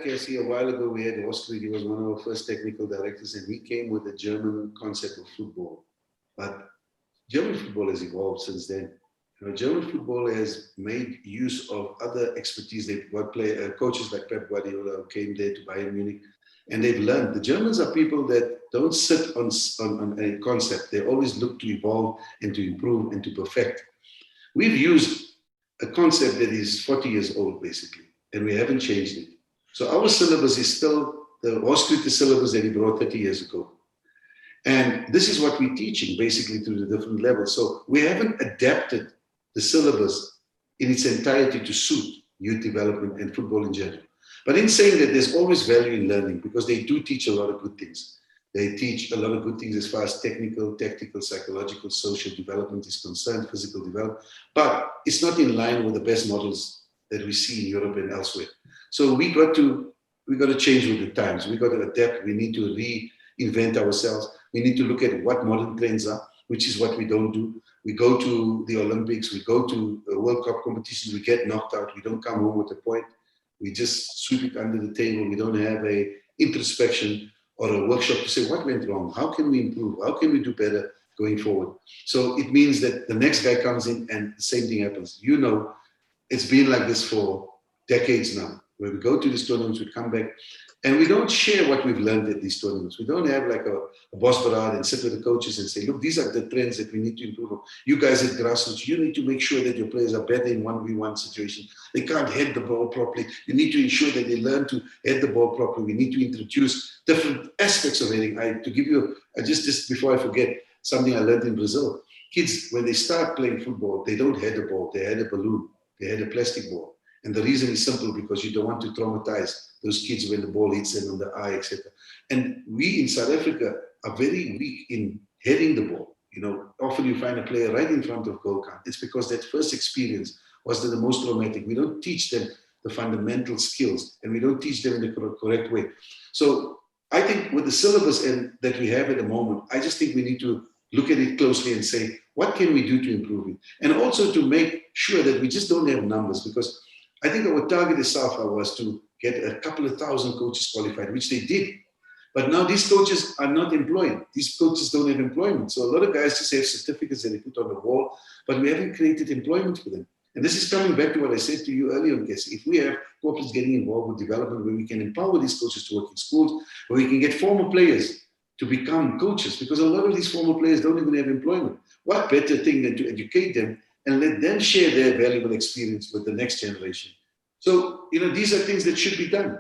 Cassie, a while ago we had Oscar, he was one of our first technical directors, and he came with the German concept of football. But German football has evolved since then. German football has made use of other expertise. They've got coaches like Pep Guardiola who came there to Bayern Munich, and they've learned. The Germans are people that don't sit on a concept. They always look to evolve and to improve and to perfect. We've used a concept that is 40 years old, basically, and we haven't changed it. So our syllabus is still the Austrian syllabus that he brought 30 years ago. And this is what we're teaching, basically, through the different levels. So we haven't adapted the syllabus in its entirety to suit youth development and football in general. But in saying that, there's always value in learning, because they do teach a lot of good things. They teach a lot of good things as far as technical, tactical, psychological, social development is concerned, physical development, but it's not in line with the best models that we see in Europe and elsewhere. So we got to change with the times. We got to adapt. We need to reinvent ourselves. We need to look at what modern trends are, which is what we don't do. We go to the Olympics, we go to World Cup competitions, we get knocked out. We don't come home with a point. We just sweep it under the table. We don't have a introspection or a workshop to say what went wrong, how can we improve, how can we do better going forward. So it means that the next guy comes in and the same thing happens. It's been like this for decades now, where we go to these tournaments, we come back, and we don't share what we've learned at these tournaments. We don't have like a boss barad and sit with the coaches and say, look, these are the trends that we need to improve on. You guys at grassroots, you need to make sure that your players are better in 1v1 situation. They can't head the ball properly. You need to ensure that they learn to head the ball properly. We need to introduce different aspects of heading. To give you, just before I forget, something I learned in Brazil. Kids, when they start playing football, they don't head the ball, they head a balloon, they head a plastic ball. And the reason is simple, because you don't want to traumatize those kids when the ball hits them on the eye, etc. And we in South Africa are very weak in heading the ball. Often you find a player right in front of goal count. It's because that first experience was the most traumatic. We don't teach them the fundamental skills, and we don't teach them in the correct way. So I think with the syllabus that we have at the moment, I just think we need to look at it closely and say, what can we do to improve it? And also to make sure that we just don't have numbers, because I think our target as SAFA was to get a couple of thousand coaches qualified, which they did. But now these coaches are not employed. These coaches don't have employment. So a lot of guys just have certificates that they put on the wall, but we haven't created employment for them. And this is coming back to what I said to you earlier, Cassie. If we have corporates getting involved with development, where we can empower these coaches to work in schools, where we can get former players to become coaches, because a lot of these former players don't even have employment. What better thing than to educate them and let them share their valuable experience with the next generation? So, these are things that should be done.